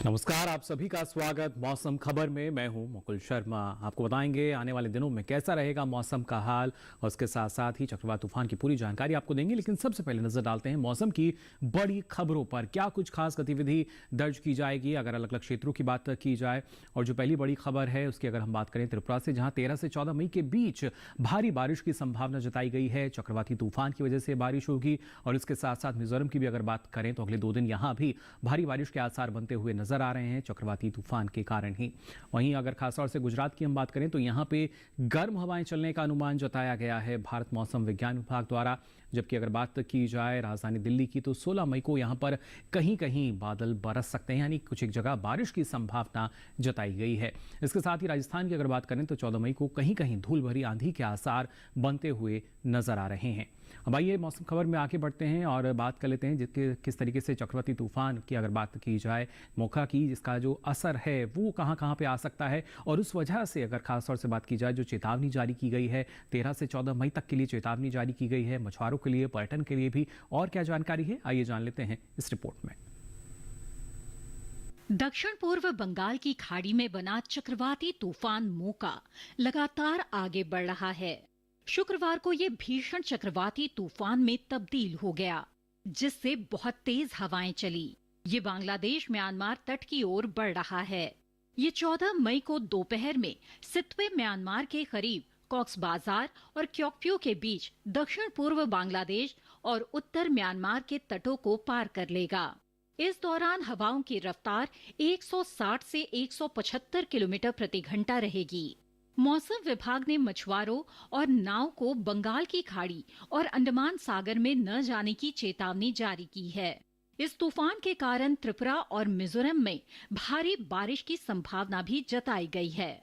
नमस्कार, आप सभी का स्वागत मौसम खबर में। मैं हूं मुकुल शर्मा। आपको बताएंगे आने वाले दिनों में कैसा रहेगा मौसम का हाल और उसके साथ साथ ही चक्रवात तूफान की पूरी जानकारी आपको देंगे। लेकिन सबसे पहले नजर डालते हैं मौसम की बड़ी खबरों पर। क्या कुछ खास गतिविधि दर्ज की जाएगी अगर अलग अलग क्षेत्रों की बात की जाए। और जो पहली बड़ी खबर है उसकी अगर हम बात करें त्रिपुरा से, जहां 13 से 14 मई के बीच भारी बारिश की संभावना जताई गई है। चक्रवाती तूफान की वजह से बारिश होगी और इसके साथ साथ मिजोरम की भी अगर बात करें तो अगले 2 दिन यहां भी भारी बारिश के आसार बनते हुए नजर आ रहे हैं चक्रवाती तूफान के कारण ही। वहीं अगर खासतौर से गुजरात की हम बात करें तो यहां पे गर्म हवाएं चलने का अनुमान जताया गया है भारत मौसम विज्ञान विभाग द्वारा। जबकि अगर बात की जाए राजधानी दिल्ली की तो 16 मई को यहां पर कहीं कहीं बादल बरस सकते हैं, यानी कुछ एक जगह बारिश की संभावना जताई गई है। इसके साथ ही राजस्थान की अगर बात करें तो 14 मई को कहीं कहीं धूल भरी आंधी के आसार बनते हुए नजर आ रहे हैं। अब आइए मौसम खबर में आगे बढ़ते हैं और बात कर लेते हैं किस तरीके से चक्रवाती तूफान की अगर बात की जाए मोखा की, जिसका जो असर है वो कहां कहां पे आ सकता है। और उस वजह से अगर खासतौर से बात की जाए जो चेतावनी जारी की गई है 13 से 14 मई तक के लिए चेतावनी जारी की गई है मछुआरों के लिए, पर्यटन के लिए भी। और क्या जानकारी है आइए जान लेते हैं इस रिपोर्ट में। दक्षिण पूर्व बंगाल की खाड़ी में बना चक्रवाती तूफान मोका लगातार आगे बढ़ रहा है। शुक्रवार को ये भीषण चक्रवाती तूफान में तब्दील हो गया, जिससे बहुत तेज हवाएं चली। ये बांग्लादेश म्यांमार तट की ओर बढ़ रहा है। ये 14 मई को दोपहर में सितवे म्यांमार के करीब कॉक्स बाजार और क्योक्प्यू के बीच दक्षिण पूर्व बांग्लादेश और उत्तर म्यांमार के तटों को पार कर लेगा। इस दौरान हवाओं की रफ्तार 160 से 175 किलोमीटर प्रति घंटा रहेगी। मौसम विभाग ने मछुआरों और नाव को बंगाल की खाड़ी और अंडमान सागर में न जाने की चेतावनी जारी की है। इस तूफान के कारण त्रिपुरा और मिजोरम में भारी बारिश की संभावना भी जताई गई है।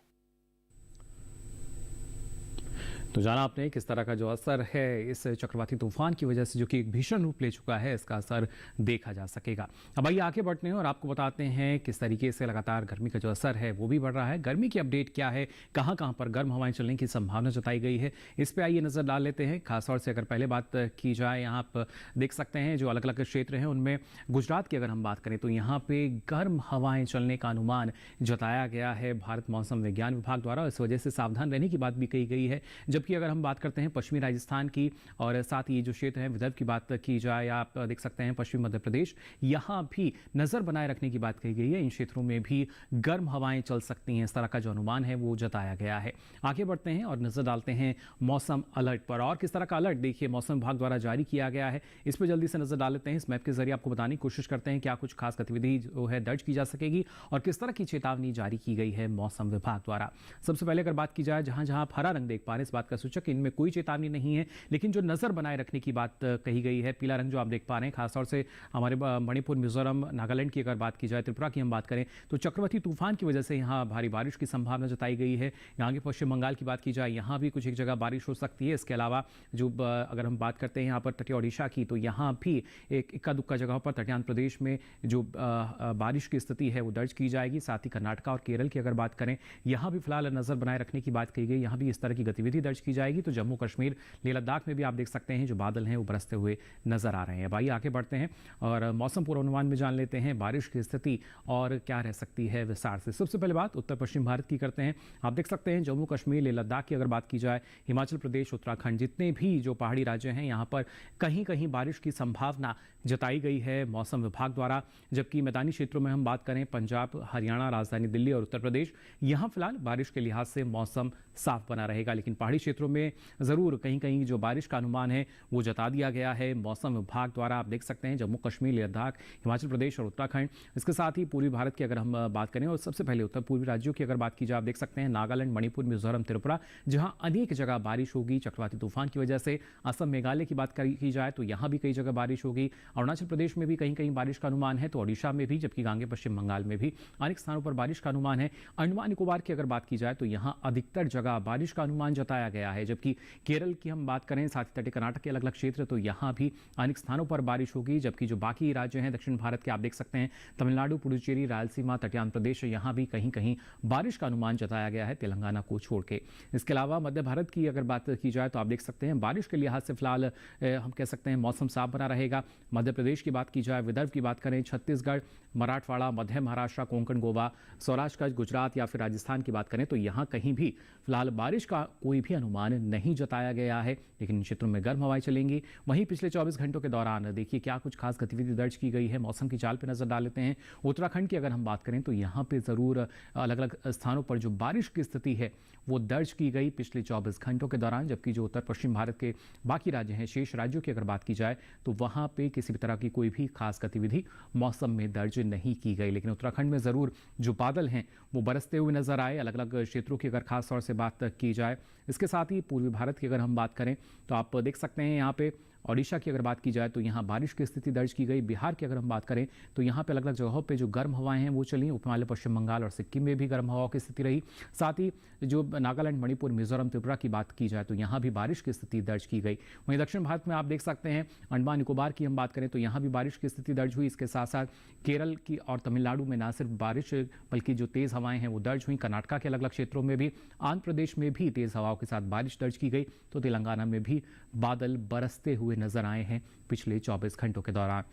तो जाना आपने किस तरह का जो असर है इस चक्रवाती तूफान की वजह से, जो कि एक भीषण रूप ले चुका है, इसका असर देखा जा सकेगा। अब आइए आगे बढ़ते हैं और आपको बताते हैं किस तरीके से लगातार गर्मी का जो असर है वो भी बढ़ रहा है। गर्मी की अपडेट क्या है, कहां कहां पर गर्म हवाएं चलने की संभावना जताई गई है, इस पर आइए नजर डाल लेते हैं। खासतौर से अगर पहले बात की जाए, यहाँ आप देख सकते हैं जो अलग अलग क्षेत्र हैं उनमें गुजरात की अगर हम बात करें तो यहाँ पे गर्म हवाएं चलने का अनुमान जताया गया है भारत मौसम विज्ञान विभाग द्वारा। इस वजह से सावधान रहने की बात भी कही गई है। जबकि अगर हम बात करते हैं पश्चिमी राजस्थान की और साथ ही जो क्षेत्र है विदर्भ की बात की जाए, आप देख सकते हैं पश्चिमी मध्य प्रदेश, यहां भी नजर बनाए रखने की बात कही गई है। इन क्षेत्रों में भी गर्म हवाएं चल सकती हैं, इस तरह का जो अनुमान है वो जताया गया है। आगे बढ़ते हैं और नजर डालते हैं मौसम अलर्ट पर। और किस तरह का अलर्ट देखिए मौसम विभाग द्वारा जारी किया गया है, इस पर जल्दी से नजर डाल लेते हैं। इस मैप के जरिए आपको बताने की कोशिश करते हैं क्या कुछ खास गतिविधि जो है दर्ज की जा सकेगी और किस तरह की चेतावनी जारी की गई है मौसम विभाग द्वारा। सबसे पहले अगर बात की जाए, जहां जहां आप हरा रंग देख पा रहे हैं इस बात का सूचक इनमें कोई चेतावनी नहीं है, लेकिन जो नजर बनाए रखने की बात कही गई है, पीला रंग जो आप देख पा रहे हैं खासतौर से हमारे मणिपुर, मिजोरम, नागालैंड की अगर बात की जाए, त्रिपुरा की हम बात करें तो चक्रवाती तूफान की वजह से यहाँ भारी बारिश की संभावना जताई गई है। यहाँ के पश्चिम बंगाल की बात की जाए, यहाँ भी कुछ एक जगह बारिश हो सकती है। इसके अलावा जो अगर हम बात करते हैं यहाँ पर तटीय ओडिशा की, तो यहाँ भी एक इक्का दुक्का जगहों पर तटीय प्रदेश में जो बारिश की स्थिति है वो दर्ज की जाएगी। साथ ही कर्नाटका और केरल की अगर बात करें, यहाँ भी फिलहाल नजर बनाए रखने की बात कही गई, यहाँ भी इस तरह की गतिविधि दर्ज की जाएगी। तो जम्मू कश्मीर, लेह लद्दाख में भी आप देख सकते हैं जो बादल हैं वो बरसते हुए नजर आ रहे हैं। भाई आगे बढ़ते हैं और मौसम पूर्वानुमान में जान लेते हैं बारिश की स्थिति और क्या रह सकती है विस्तार से। सबसे पहले बात उत्तर पश्चिम भारत की करते हैं। आप देख सकते हैं जम्मू कश्मीर, लेह लद्दाख की अगर बात की जाए, हिमाचल प्रदेश, उत्तराखंड, जितने भी जो पहाड़ी राज्य हैं यहाँ पर कहीं कहीं बारिश की संभावना जताई गई है मौसम विभाग द्वारा। जबकि मैदानी क्षेत्रों में हम बात करें, पंजाब, हरियाणा, राजधानी दिल्ली और उत्तर प्रदेश, यहाँ फिलहाल बारिश के लिहाज से मौसम साफ बना रहेगा। लेकिन पहाड़ी क्षेत्रों में जरूर कहीं कहीं जो बारिश का अनुमान है वो जता दिया गया है मौसम विभाग द्वारा। आप देख सकते हैं जम्मू कश्मीर, लद्दाख, हिमाचल प्रदेश और उत्तराखंड। इसके साथ ही पूर्वी भारत की अगर हम बात करें और सबसे पहले उत्तर पूर्वी राज्यों की अगर बात की जाए, आप देख सकते हैं नागालैंड, मणिपुर, मिजोरम, त्रिपुरा, जहां अनेक जगह बारिश होगी चक्रवाती तूफान की वजह से। असम, मेघालय की बात की जाए तो यहां भी कई जगह बारिश होगी। अरुणाचल प्रदेश में भी कहीं कहीं बारिश का अनुमान है, तो ओडिशा में भी, जबकि गांगे पश्चिम बंगाल में भी अनेक स्थानों पर बारिश का अनुमान है। अंडमान निकोबार की अगर बात की जाए तो यहां अधिकतर जगह जगह बारिश का अनुमान जताया गया है। जबकि केरल की हम बात करें, साथ ही तटीय कर्नाटक के अलग अलग क्षेत्र, तो यहाँ भी अनेक स्थानों पर बारिश होगी। जबकि जो बाकी राज्य हैं दक्षिण भारत के, आप देख सकते हैं तमिलनाडु, पुडुचेरी, रायलसीमा, तटीय आंध्र प्रदेश, यहाँ भी कहीं कहीं बारिश का अनुमान जताया गया है, तेलंगाना को छोड़ के। इसके अलावा मध्य भारत की अगर बात की जाए तो आप देख सकते हैं बारिश के लिहाज से फिलहाल हम कह सकते हैं मौसम साफ बना रहेगा। मध्य प्रदेश की बात की जाए, विदर्भ की बात करें, छत्तीसगढ़, मराठवाड़ा, मध्य महाराष्ट्र, कोंकण, गोवा, सौराष्ट्र, कच्छ, गुजरात या फिर राजस्थान की बात करें तो यहाँ कहीं भी फिलहाल बारिश का कोई भी अनुमान नहीं जताया गया है। लेकिन इन क्षेत्रों में गर्म हवाएं चलेंगी। वहीं पिछले 24 घंटों के दौरान देखिए क्या कुछ खास गतिविधि दर्ज की गई है। मौसम की चाल पर नजर डाल लेते हैं। उत्तराखंड की अगर हम बात करें तो यहाँ पे जरूर अलग अलग स्थानों पर जो बारिश की स्थिति है वो दर्ज की गई पिछले 24 घंटों के दौरान। जबकि जो उत्तर पश्चिम भारत के बाकी राज्य हैं, शेष राज्यों की अगर बात की जाए तो वहां पे किसी भी तरह की कोई भी खास गतिविधि मौसम में दर्ज नहीं की गई। लेकिन उत्तराखंड में जरूर जो बादल हैं वो बरसते हुए नजर आए। अलग अलग क्षेत्रों की अगर खास तौर से बात की जाए, इसके साथ ही पूर्वी भारत की अगर हम बात करें तो आप देख सकते हैं यहाँ पे ओडिशा की अगर बात की जाए तो यहाँ बारिश की स्थिति दर्ज की गई। बिहार की अगर हम बात करें तो यहाँ पे अलग अलग जगहों पे जो गर्म हवाएं हैं वो चली। उप हिमालय, पश्चिम बंगाल और सिक्किम में भी गर्म हवाओं की स्थिति रही। साथ ही जो नागालैंड, मणिपुर, मिजोरम, त्रिपुरा की बात की जाए तो यहाँ भी बारिश की स्थिति दर्ज की गई। वहीं दक्षिण भारत में आप देख सकते हैं अंडमान निकोबार की हम बात करें तो यहाँ भी बारिश की स्थिति दर्ज हुई। इसके साथ साथ केरल की और तमिलनाडु में ना सिर्फ बारिश बल्कि जो तेज हवाएं हैं वो दर्ज हुई। कर्नाटक के अलग अलग क्षेत्रों में भी, आंध्र प्रदेश में भी तेज हवाओं के साथ बारिश दर्ज की गई। तो तेलंगाना में भी बादल बरसते हुए नजर आए हैं पिछले 24 घंटों के दौरान।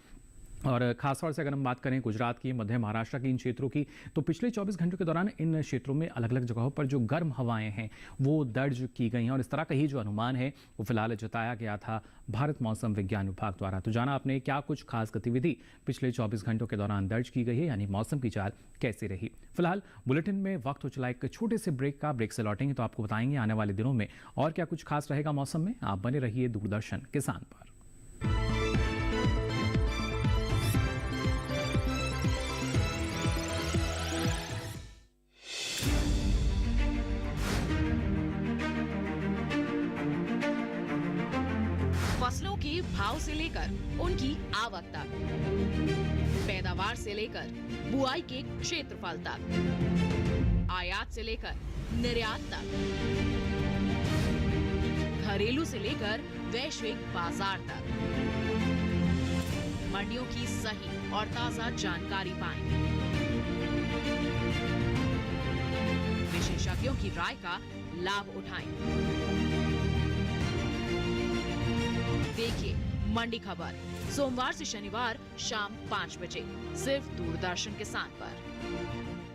और खासतौर से अगर हम बात करें गुजरात की, मध्य महाराष्ट्र की इन क्षेत्रों की, तो पिछले 24 घंटों के दौरान इन क्षेत्रों में अलग अलग जगहों पर जो गर्म हवाएं हैं वो दर्ज की गई हैं। और इस तरह का ही जो अनुमान है वो फिलहाल जताया गया था भारत मौसम विज्ञान विभाग द्वारा। तो जाना आपने क्या कुछ खास गतिविधि पिछले 24 घंटों के दौरान दर्ज की गई है, यानी मौसम की चाल कैसी रही। फिलहाल बुलेटिन में वक्त हो चला एक छोटे से ब्रेक का। ब्रेक से लौटेंगे तो आपको बताएंगे आने वाले दिनों में और क्या कुछ खास रहेगा मौसम में। आप बने रहिए दूरदर्शन किसान पर। फसलों के भाव से लेकर उनकी आवक तक, पैदावार से लेकर बुआई के क्षेत्रफल तक, आयात से लेकर निर्यात तक, घरेलू से लेकर वैश्विक बाजार तक, मंडियों की सही और ताजा जानकारी पाएं। विशेषज्ञों की राय का लाभ उठाएं। देखिए मंडी खबर सोमवार से शनिवार शाम 5 बजे सिर्फ दूरदर्शन किसान पर।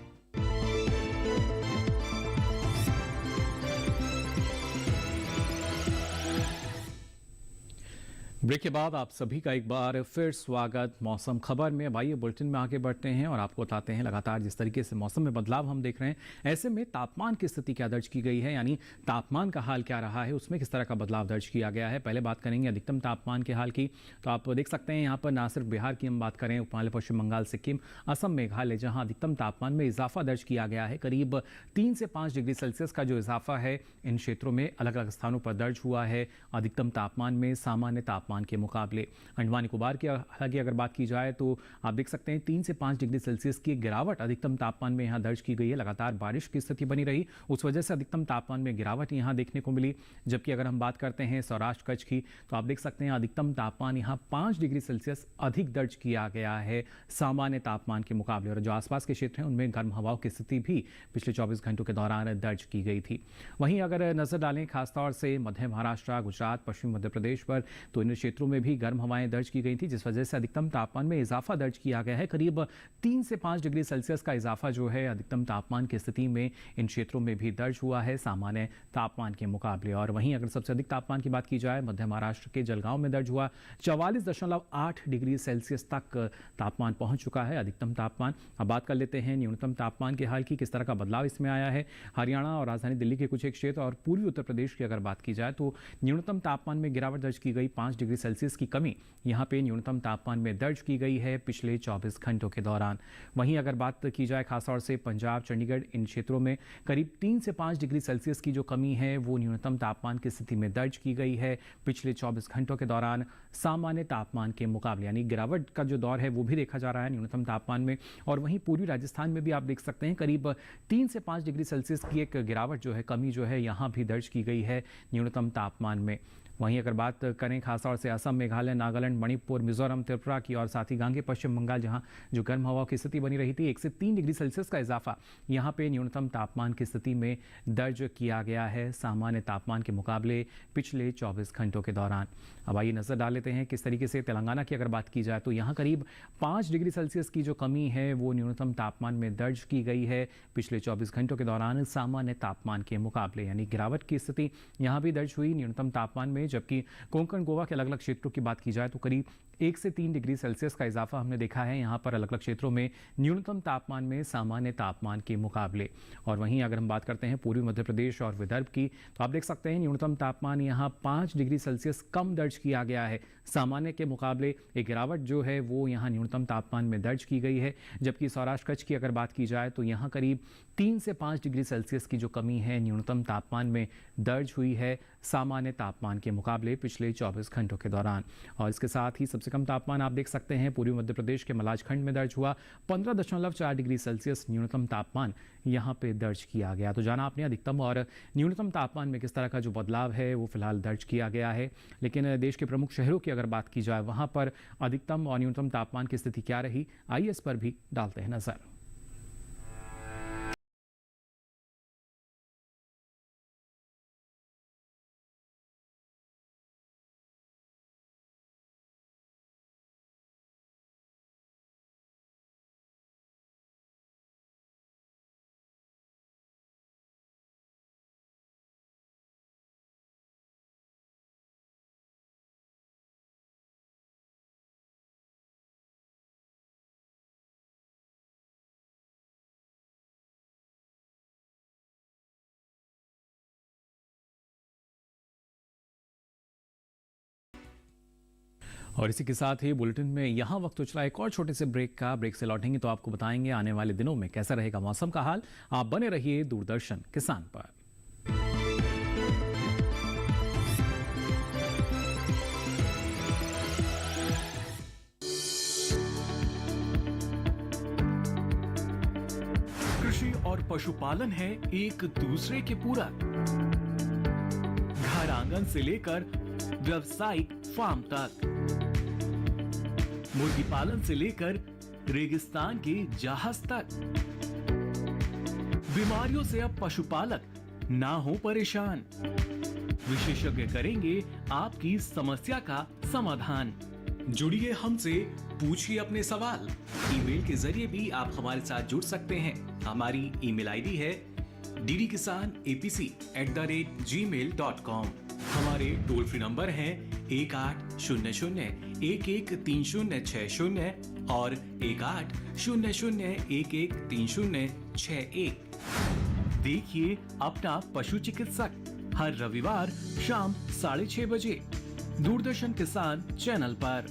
ब्रेक के बाद आप सभी का एक बार फिर स्वागत मौसम खबर में। अब आइए बुलेटिन में आगे बढ़ते हैं और आपको बताते हैं लगातार जिस तरीके से मौसम में बदलाव हम देख रहे हैं, ऐसे में तापमान की स्थिति क्या दर्ज की गई है, यानी तापमान का हाल क्या रहा है, उसमें किस तरह का बदलाव दर्ज किया गया है। पहले बात करेंगे अधिकतम तापमान के हाल की। तो आप देख सकते हैं यहाँ पर ना सिर्फ बिहार की हम बात करें, उप हिमालय, पश्चिम बंगाल, सिक्किम, असम, मेघालय, जहाँ अधिकतम तापमान में इजाफा दर्ज किया गया है। करीब 3 से 5 डिग्री सेल्सियस का जो इजाफा है इन क्षेत्रों में अलग अलग स्थानों पर दर्ज हुआ है अधिकतम तापमान में सामान्य तापमान के मुकाबले। अंडमान निकोबार की हालांकि अगर बात की जाए तो आप देख सकते हैं 3 से 5 डिग्री सेल्सियस की गिरावट अधिकतम तापमान में यहां दर्ज की गई है। लगातार बारिश की स्थिति बनी रही, उस वजह से अधिकतम तापमान में गिरावट यहां देखने को मिली। जबकि अगर हम बात करते हैं सौराष्ट्र कच्छ की तो आप देख सकते हैं अधिकतम तापमान यहां 5 डिग्री सेल्सियस अधिक दर्ज किया गया है सामान्य तापमान के मुकाबले। और जो आसपास के क्षेत्र हैं उनमें गर्म हवाओं की स्थिति भी पिछले 24 घंटों के दौरान दर्ज की गई थी। वहीं अगर नजर डालें खासतौर से मध्य महाराष्ट्र, गुजरात, पश्चिम मध्य प्रदेश पर, तो इन क्षेत्रों में भी गर्म हवाएं दर्ज की गई थी, जिस वजह से अधिकतम तापमान में इजाफा दर्ज किया गया है। करीब 3 से 5 डिग्री सेल्सियस का इजाफा जो है अधिकतम तापमान की स्थिति में इन क्षेत्रों में भी दर्ज हुआ है सामान्य तापमान के मुकाबले। और वहीं अगर सबसे अधिक तापमान की बात की जाए मध्य महाराष्ट्र के जलगांव में दर्ज हुआ 44.8 डिग्री सेल्सियस तक तापमान पहुंच चुका है अधिकतम तापमान। अब बात कर लेते हैं न्यूनतम तापमान के हाल की, किस तरह का बदलाव इसमें आया है। हरियाणा और राजधानी दिल्ली के कुछ एक क्षेत्र और पूर्वी उत्तर प्रदेश की अगर बात की जाए तो न्यूनतम तापमान में गिरावट दर्ज की गई 5 डिग्री डिग्री सेल्सियस की कमी यहाँ पे न्यूनतम तापमान में दर्ज की गई है पिछले 24 घंटों के दौरान। वहीं अगर बात की जाए खासतौर से पंजाब, चंडीगढ़, इन क्षेत्रों में करीब 3 से 5 डिग्री सेल्सियस की जो कमी है वो न्यूनतम तापमान की स्थिति में दर्ज की गई है पिछले 24 घंटों के दौरान सामान्य तापमान के मुकाबले, यानी गिरावट का जो दौर है वो भी देखा जा रहा है न्यूनतम तापमान में। और वहीं पूर्वी राजस्थान में भी आप देख सकते हैं करीब 3 से 5 डिग्री सेल्सियस की एक गिरावट जो है, कमी जो है यहाँ भी दर्ज की गई है न्यूनतम तापमान में। वहीं अगर बात करें खासतौर से असम, मेघालय, नागालैंड, मणिपुर, मिजोरम, त्रिपुरा की और साथ ही गांगे पश्चिम बंगाल, जहां जो गर्म हवाओं की स्थिति बनी रही थी, 1 से 3 डिग्री सेल्सियस का इजाफा यहां पे न्यूनतम तापमान की स्थिति में दर्ज किया गया है सामान्य तापमान के मुकाबले पिछले 24 घंटों के दौरान। अब आइए नजर डाल लेते हैं किस तरीके से तेलंगाना की अगर बात की जाए तो यहाँ करीब 5 डिग्री सेल्सियस की जो कमी है वो न्यूनतम तापमान में दर्ज की गई है पिछले 24 घंटों के दौरान सामान्य तापमान के मुकाबले, यानी गिरावट की स्थिति यहाँ भी दर्ज हुई न्यूनतम तापमान में। जबकि कोंकण, गोवा के अलग अलग क्षेत्रों की बात की जाए तो करीब 1 से 3 डिग्री सेल्सियस का इजाफा हमने देखा है यहाँ पर अलग अलग क्षेत्रों में न्यूनतम तापमान में सामान्य तापमान के मुकाबले। और वहीं अगर हम बात करते हैं पूर्वी मध्य प्रदेश और विदर्भ की तो आप देख सकते हैं न्यूनतम तापमान यहाँ 5 डिग्री सेल्सियस कम दर्ज किया गया है सामान्य के मुकाबले। एक गिरावट जो है वो यहाँ न्यूनतम तापमान में दर्ज की गई है। जबकि सौराष्ट्र कच्छ की अगर बात की जाए तो यहाँ करीब 3 से 5 डिग्री सेल्सियस की जो कमी है न्यूनतम तापमान में दर्ज हुई है सामान्य तापमान के मुकाबले पिछले 24 घंटों के दौरान। और इसके साथ ही सबसे कम तापमान आप देख सकते हैं पूर्वी मध्य प्रदेश के मलाजखंड में दर्ज हुआ 15.4 डिग्री सेल्सियस न्यूनतम तापमान यहाँ पे दर्ज किया गया। तो जाना आपने अधिकतम और न्यूनतम तापमान में किस तरह का जो बदलाव है वो फिलहाल दर्ज किया गया है। लेकिन देश के प्रमुख शहरों की अगर बात की जाए वहाँ पर अधिकतम और न्यूनतम तापमान की स्थिति क्या रही, आइए इस पर भी डालते हैं नजर। और इसी के साथ ही बुलेटिन में यहाँ वक्त हो चला एक और छोटे से ब्रेक का। ब्रेक से लौटेंगे तो आपको बताएंगे आने वाले दिनों में कैसा रहेगा मौसम का हाल। आप बने रहिए दूरदर्शन किसान पर। कृषि और पशुपालन है एक दूसरे के पूरक। घर आंगन से लेकर व्यावसायिक फार्म तक, मुर्गी पालन से लेकर रेगिस्तान के जहाज तक, बीमारियों से अब पशुपालक ना हो परेशान। विशेषज्ञ करेंगे आपकी समस्या का समाधान। जुड़िए हमसे, पूछिए अपने सवाल। ईमेल के जरिए भी आप हमारे साथ जुड़ सकते हैं। हमारी ईमेल आईडी है ddkisanapc@gmail.com। हमारे टोल फ्री नंबर हैं 1800-113060 और 1800-113061। देखिए अपना पशु चिकित्सक हर रविवार शाम 6:30 बजे दूरदर्शन किसान चैनल पर।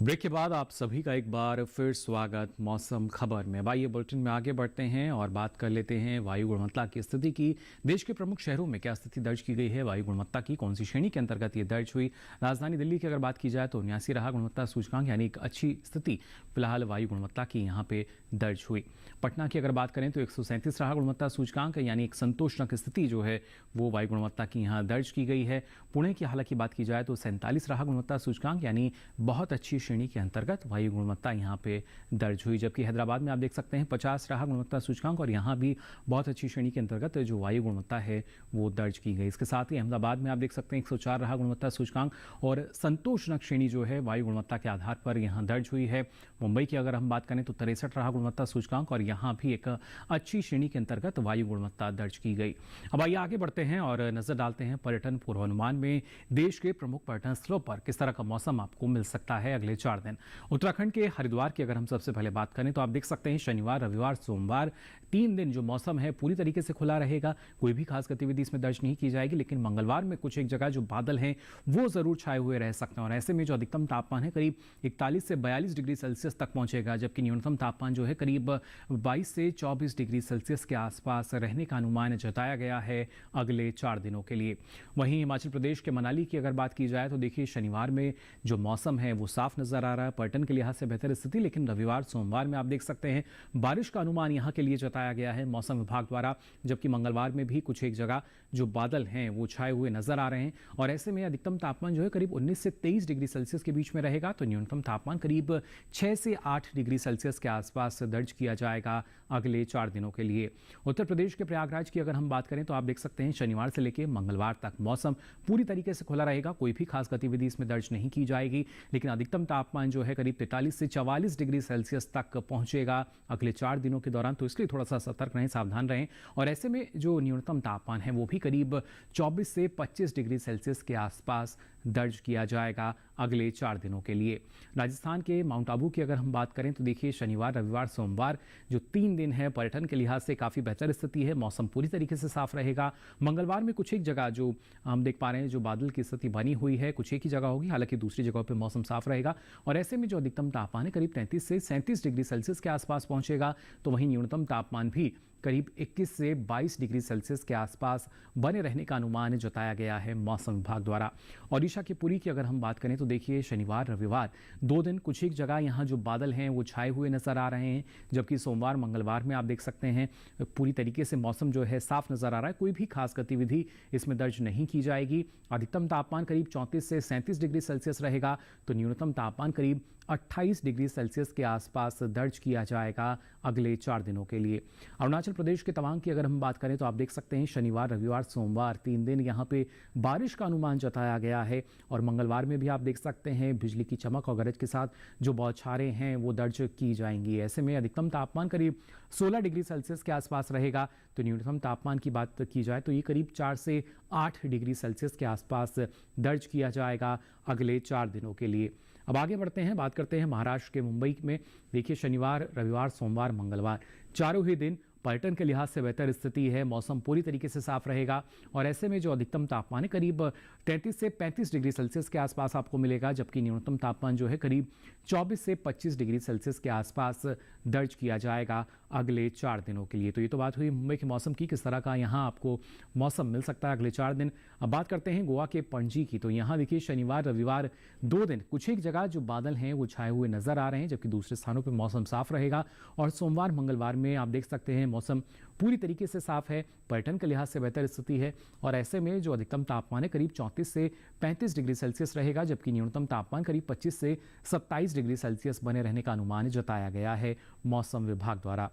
ब्रेक के बाद आप सभी का एक बार फिर स्वागत मौसम खबर में। आइए बुलेटिन में आगे बढ़ते हैं और बात कर लेते हैं वायु गुणवत्ता की स्थिति की। देश के प्रमुख शहरों में क्या स्थिति दर्ज की गई है वायु गुणवत्ता की, कौन सी श्रेणी के अंतर्गत ये दर्ज हुई। राजधानी दिल्ली की अगर बात की जाए तो 79 रहा गुणवत्ता सूचकांक, यानी एक अच्छी स्थिति फिलहाल वायु गुणवत्ता की यहाँ पे दर्ज हुई। पटना की अगर बात करें तो 137 रहा गुणवत्ता सूचकांक, यानी एक संतोषजनक स्थिति जो है वो वायु गुणवत्ता की यहाँ दर्ज की गई है। पुणे की हालांकि बात की जाए तो 47 रहा गुणवत्ता सूचकांक, यानी बहुत अच्छी श्रेणी के अंतर्गत वायु गुणवत्ता यहाँ पे दर्ज हुई। जबकि हैदराबाद में आप देख सकते हैं 50 रहा गुणवत्ता सूचकांक और यहाँ भी बहुत अच्छी श्रेणी के अंतर्गत जो वायु गुणवत्ता है वो दर्ज की गई। इसके साथ ही अहमदाबाद में आप देख सकते हैं 104 रहा गुणवत्ता सूचकांक और संतोषजनक श्रेणी जो है वायु गुणवत्ता के आधार पर यहाँ दर्ज हुई है। मुंबई की अगर हम बात करें तो 63 रहा गुणवत्ता सूचकांक और यहाँ भी एक अच्छी श्रेणी के अंतर्गत वायु गुणवत्ता दर्ज की गई। अब आइए आगे बढ़ते हैं और नजर डालते हैं पर्यटन पूर्वानुमान में देश के प्रमुख पर्यटन स्थलों पर किस तरह का मौसम आपको मिल सकता है अगले 4 दिन। उत्तराखंड के हरिद्वार की अगर हम सबसे पहले बात करें तो आप देख सकते हैं शनिवार, रविवार, सोमवार 3 दिन जो मौसम है पूरी तरीके से खुला रहेगा, कोई भी खास गतिविधि इसमें दर्ज नहीं की जाएगी। लेकिन मंगलवार में कुछ एक जगह जो बादल हैं वो जरूर छाए हुए रह सकते हैं और ऐसे में जो अधिकतम तापमान है करीब 41 से 42 डिग्री सेल्सियस तक पहुंचेगा, जबकि न्यूनतम तापमान जो है करीब 22 से 24 डिग्री सेल्सियस के आसपास रहने का अनुमान जताया गया है अगले 4 दिनों के लिए। वहीं हिमाचल प्रदेश के मनाली की अगर बात की जाए तो देखिए शनिवार में जो मौसम है वो साफ नजर आ रहा है, पर्यटन के लिहाज से बेहतर स्थिति। लेकिन रविवार सोमवार में आप देख सकते हैं बारिश का अनुमान यहां के लिए जताया गया है मौसम विभाग द्वारा, जबकि मंगलवार में भी कुछ एक जगह जो बादल हैं वो छाए हुए नजर आ रहे हैं और ऐसे में अधिकतम तापमान जो है करीब 19 से 23 डिग्री सेल्सियस के बीच में रहेगा, तो न्यूनतम तापमान करीब 6 से 8 डिग्री सेल्सियस के आसपास दर्ज किया जाएगा अगले 4 दिनों के लिए। उत्तर प्रदेश के प्रयागराज की अगर हम बात करें तो आप देख सकते हैं शनिवार से लेकर मंगलवार तक मौसम पूरी तरीके से खुला रहेगा, कोई भी खास गतिविधि इसमें दर्ज नहीं की जाएगी। लेकिन अधिकतम तापमान जो है करीब 43 से 44 डिग्री सेल्सियस तक पहुंचेगा अगले 4 दिनों के दौरान, तो इसलिए थोड़ा सा सतर्क रहें, सावधान रहें। और ऐसे में जो न्यूनतम तापमान है वो भी करीब 24 से 25 डिग्री सेल्सियस के आसपास दर्ज किया जाएगा अगले 4 दिनों के लिए। राजस्थान के माउंट आबू की अगर हम बात करें तो देखिए शनिवार रविवार सोमवार जो 3 दिन है पर्यटन के लिहाज से काफ़ी बेहतर स्थिति है, मौसम पूरी तरीके से साफ रहेगा। मंगलवार में कुछ एक जगह जो हम देख पा रहे हैं जो बादल की स्थिति बनी हुई है कुछ एक ही जगह होगी, हालांकि दूसरी जगहों पर मौसम साफ रहेगा और ऐसे में जो अधिकतम तापमान है करीब 33 से 37 डिग्री सेल्सियस के आसपास पहुंचेगा, तो वहीं न्यूनतम तापमान भी करीब 21 से 22 डिग्री सेल्सियस के आसपास बने रहने का अनुमान जताया गया है मौसम विभाग द्वारा। ओडिशा के पुरी की अगर हम बात करें तो देखिए शनिवार रविवार 2 दिन कुछ एक जगह यहाँ जो बादल हैं वो छाए हुए नजर आ रहे हैं, जबकि सोमवार मंगलवार में आप देख सकते हैं पूरी तरीके से मौसम जो है साफ नजर आ रहा है, कोई भी खास गतिविधि इसमें दर्ज नहीं की जाएगी। अधिकतम तापमान करीब 34 से 37 डिग्री सेल्सियस रहेगा, तो न्यूनतम तापमान करीब 28 डिग्री सेल्सियस के आसपास दर्ज किया जाएगा अगले 4 दिनों के लिए। अरुणाचल प्रदेश के तवांग की अगर हम बात करें तो आप देख सकते हैं शनिवार रविवार सोमवार 3 दिन यहाँ पे बारिश का अनुमान जताया गया है और मंगलवार में भी आप देख सकते हैं बिजली की चमक और गरज के साथ जो बौछारें हैं वो दर्ज की जाएंगी। ऐसे में अधिकतम तापमान करीब 16 डिग्री सेल्सियस के आसपास रहेगा, तो न्यूनतम तापमान की बात की जाए तो ये करीब 4 से 8 डिग्री सेल्सियस के आसपास दर्ज किया जाएगा अगले 4 दिनों के लिए। अब आगे बढ़ते हैं, बात करते हैं महाराष्ट्र के मुंबई में। देखिए शनिवार रविवार सोमवार मंगलवार चारों ही दिन पर्यटन के लिहाज से बेहतर स्थिति है, मौसम पूरी तरीके से साफ रहेगा और ऐसे में जो अधिकतम तापमान है करीब 33 से 35 डिग्री सेल्सियस के आसपास आपको मिलेगा, जबकि न्यूनतम तापमान जो है करीब 24 से 25 डिग्री सेल्सियस के आसपास दर्ज किया जाएगा अगले 4 दिनों के लिए। तो ये तो बात हुई मुंबई के मौसम की, किस तरह का यहाँ आपको मौसम मिल सकता है अगले 4 दिन। अब बात करते हैं गोवा के पणजी की, तो यहाँ देखिए शनिवार रविवार 2 दिन कुछ एक जगह जो बादल हैं वो छाए हुए नजर आ रहे हैं, जबकि दूसरे स्थानों पर मौसम साफ रहेगा और सोमवार मंगलवार में आप देख सकते हैं मौसम पूरी तरीके से साफ है, पर्यटन के लिहाज से बेहतर स्थिति है और ऐसे में जो अधिकतम तापमान है करीब 34 से 35 डिग्री सेल्सियस रहेगा, जबकि न्यूनतम तापमान करीब 25 से 27 डिग्री सेल्सियस बने रहने का अनुमान जताया गया है मौसम विभाग द्वारा।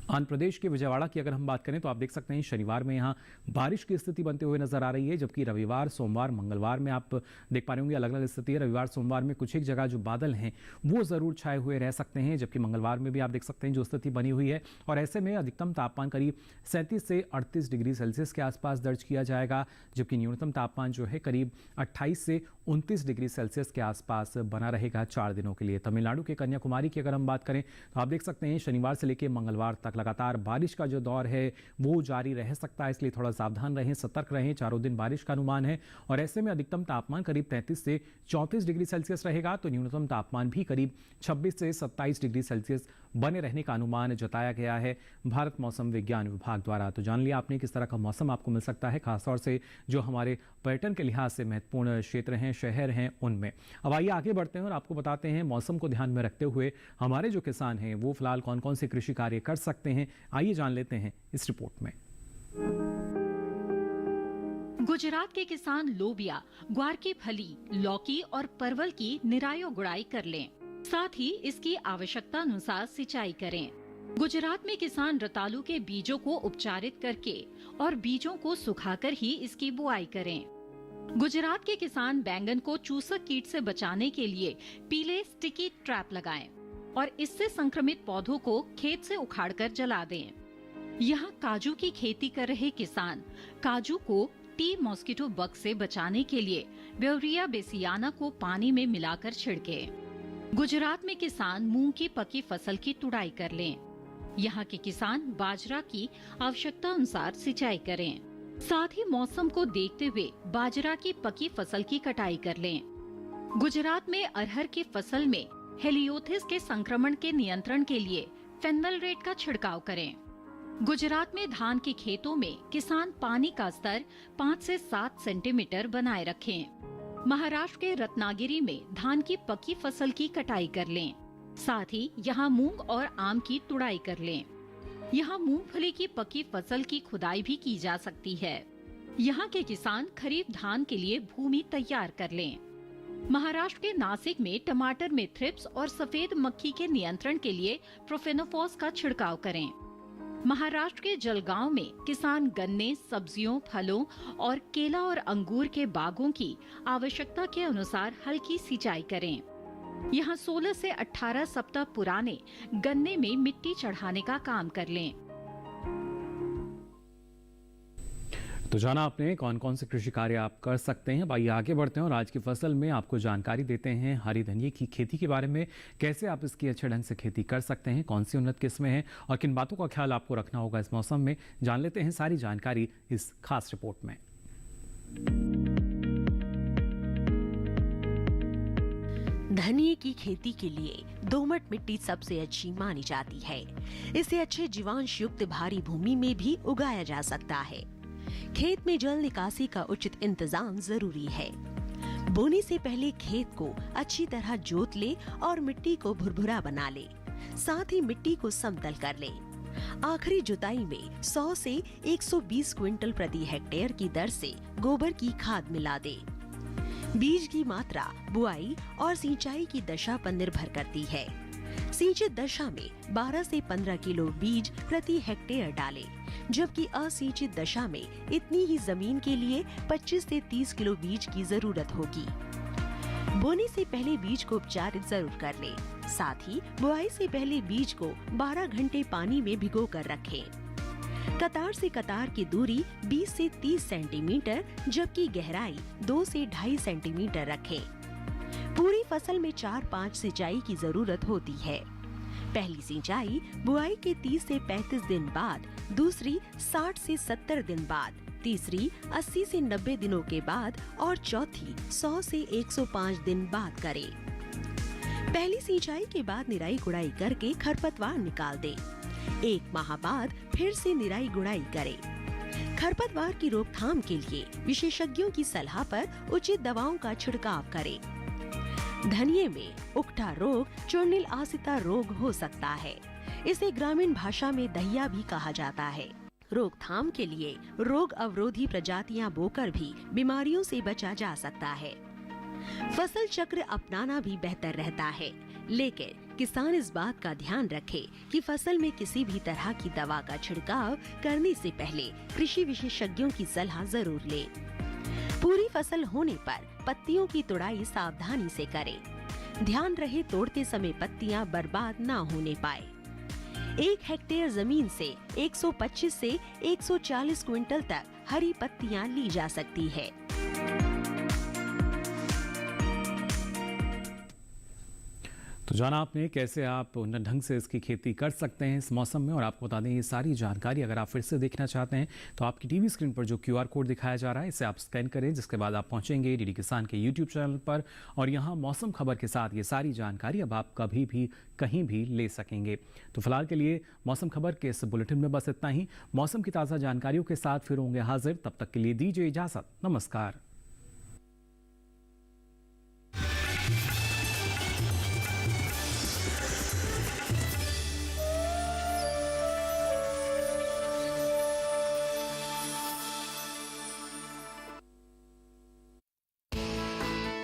आंध्र प्रदेश के विजयवाड़ा की अगर हम बात करें तो आप देख सकते हैं शनिवार में यहाँ बारिश की स्थिति बनते हुए नजर आ रही है, जबकि रविवार सोमवार मंगलवार में आप देख पा रहे होंगे अलग अलग स्थिति है। रविवार सोमवार में कुछ एक जगह जो बादल हैं वो जरूर छाए हुए रह सकते हैं, जबकि मंगलवार में भी आप देख सकते हैं जो स्थिति बनी हुई है और ऐसे में अधिकतम तापमान करीब 37 से 38 डिग्री सेल्सियस के आसपास दर्ज किया जाएगा, जबकि न्यूनतम तापमान जो है करीब 28 से 29 डिग्री सेल्सियस के आसपास बना रहेगा 4 दिनों के लिए। तमिलनाडु के कन्याकुमारी की अगर हम बात करें तो आप देख सकते हैं शनिवार से लेकर मंगलवार तक लगातार बारिश का जो दौर है वो जारी रह सकता है, इसलिए थोड़ा सावधान रहें, सतर्क रहें। चारों दिन बारिश का अनुमान है और ऐसे में अधिकतम तापमान करीब 33 से 34 डिग्री सेल्सियस रहेगा, तो न्यूनतम तापमान भी करीब 26 से 27 डिग्री सेल्सियस बने रहने का अनुमान जताया गया है भारत मौसम विज्ञान विभाग द्वारा। तो जान लिया आपने किस तरह का मौसम आपको मिल सकता है, खासतौर से जो हमारे पर्यटन के लिहाज से महत्वपूर्ण क्षेत्र हैं, शहर हैं, उनमें। अब आइए आगे बढ़ते हैं और आपको बताते हैं मौसम को ध्यान में रखते हुए हमारे जो किसान हैं वो फिलहाल कौन कौन से कृषि कार्य कर सकते हैं, आइए जान लेते हैं इस रिपोर्ट में। गुजरात के किसान लोबिया, ग्वार की फली, लौकी और परवल की निराई गुड़ाई कर लें, साथ ही इसकी आवश्यकता अनुसार सिंचाई करें। गुजरात में किसान रतालू के बीजों को उपचारित करके और बीजों को सुखाकर ही इसकी बुआई करें। गुजरात के किसान बैंगन को चूसक कीट से बचाने के लिए पीले स्टिकी ट्रैप लगाएं और इससे संक्रमित पौधों को खेत से उखाड़कर जला दें। यहाँ काजू की खेती कर रहे किसान काजू को टी मॉस्किटो बग से बचाने के लिए ब्यूरिया बेसियाना को पानी में मिलाकर छिड़के। गुजरात में किसान मूंग की पकी फसल की तुड़ाई कर लें। यहाँ के किसान बाजरा की आवश्यकता अनुसार सिंचाई करें। साथ ही मौसम को देखते हुए बाजरा की पकी फसल की कटाई कर लें। गुजरात में अरहर की फसल में हेलियोथिस के संक्रमण के नियंत्रण के लिए फेनलरेट का छिड़काव करें। गुजरात में धान के खेतों में किसान पानी का स्तर 5 से 7 सेंटीमीटर बनाए रखें। महाराष्ट्र के रत्नागिरी में धान की पकी फसल की कटाई कर लें। साथ ही यहाँ मूंग और आम की तुड़ाई कर लें। यहाँ मूंगफली की पकी फसल की खुदाई भी की जा सकती है। यहाँ के किसान खरीफ धान के लिए भूमि तैयार कर लें। महाराष्ट्र के नासिक में टमाटर में थ्रिप्स और सफेद मक्खी के नियंत्रण के लिए प्रोफेनोफॉस का छिड़काव करें। महाराष्ट्र के जलगांव में किसान गन्ने, सब्जियों, फलों और केला और अंगूर के बागों की आवश्यकता के अनुसार हल्की सिंचाई करें। यहाँ 16 से 18 सप्ताह पुराने गन्ने में मिट्टी चढ़ाने का काम कर लें। तो जाना आपने कौन कौन से कृषि कार्य आप कर सकते हैं। आइए आगे बढ़ते हैं और आज की फसल में आपको जानकारी देते हैं हरी धनिये की खेती के बारे में, कैसे आप इसकी अच्छे ढंग से खेती कर सकते हैं, कौन सी उन्नत किस्में हैं और किन बातों का ख्याल आपको रखना होगा इस मौसम में। जान लेते हैं सारी जानकारी इस खास रिपोर्ट में। धनिये की खेती के लिए दोमट मिट्टी सबसे अच्छी मानी जाती है। इसे अच्छे जीवांश युक्त भारी भूमि में भी उगाया जा सकता है। खेत में जल निकासी का उचित इंतजाम जरूरी है। बोने से पहले खेत को अच्छी तरह जोत ले और मिट्टी को भुरभुरा बना ले। साथ ही मिट्टी को समतल कर ले। आखिरी जुताई में 100 से 120 क्विंटल प्रति हेक्टेयर की दर से गोबर की खाद मिला दे। बीज की मात्रा बुआई और सिंचाई की दशा पर निर्भर करती है। सिंचित दशा में 12 से 15 किलो बीज प्रति हेक्टेयर डालें, जबकि असिंचित दशा में इतनी ही जमीन के लिए 25 से 30 किलो बीज की जरूरत होगी। बोने से पहले बीज को उपचारित जरूर कर लें। साथ ही बुआई से पहले बीज को 12 घंटे पानी में भिगो कर रखें। कतार से कतार की दूरी 20 से 30 सेंटीमीटर जबकि गहराई 2 से 2.5 सेंटीमीटर रखें। पूरी फसल में 4-5 सिंचाई की जरूरत होती है। पहली सिंचाई बुआई के 30 से 35 दिन बाद, दूसरी 60 से 70 दिन बाद, तीसरी 80 से 90 दिनों के बाद और चौथी 100 से 105 दिन बाद करें। पहली सिंचाई के बाद निराई गुड़ाई करके खरपतवार निकाल दें। 1 माह बाद फिर से निराई गुड़ाई करें। खरपतवार की रोकथाम के लिए विशेषज्ञों की सलाह पर उचित दवाओं का छिड़काव करें। धनिये में उकठा रोग चूर्णिल आसिता रोग हो सकता है। इसे ग्रामीण भाषा में दहिया भी कहा जाता है। रोकथाम के लिए रोग अवरोधी प्रजातियां बोकर भी बीमारियों से बचा जा सकता है। फसल चक्र अपनाना भी बेहतर रहता है, लेकिन किसान इस बात का ध्यान रखे कि फसल में किसी भी तरह की दवा का छिड़काव करने से पहले कृषि विशेषज्ञों की सलाह जरूर ले। पूरी फसल होने पर पत्तियों की तुड़ाई सावधानी से करें। ध्यान रहे तोड़ते समय पत्तियां बर्बाद न होने पाए। 1 हेक्टेयर जमीन से 125 से 140 क्विंटल तक हरी पत्तियां ली जा सकती है। तो जाना आपने कैसे आप उन्नत ढंग से इसकी खेती कर सकते हैं इस मौसम में। और आपको बता दें ये सारी जानकारी अगर आप फिर से देखना चाहते हैं तो आपकी टीवी स्क्रीन पर जो QR कोड दिखाया जा रहा है इसे आप स्कैन करें, जिसके बाद आप पहुंचेंगे डीडी किसान के YouTube चैनल पर और यहाँ मौसम खबर के साथ ये सारी जानकारी अब आप कभी भी कहीं भी ले सकेंगे। तो फिलहाल के लिए मौसम खबर के इस बुलेटिन में बस इतना ही। मौसम की ताज़ा जानकारियों के साथ फिर होंगे हाजिर, तब तक के लिए दीजिए इजाज़त। नमस्कार।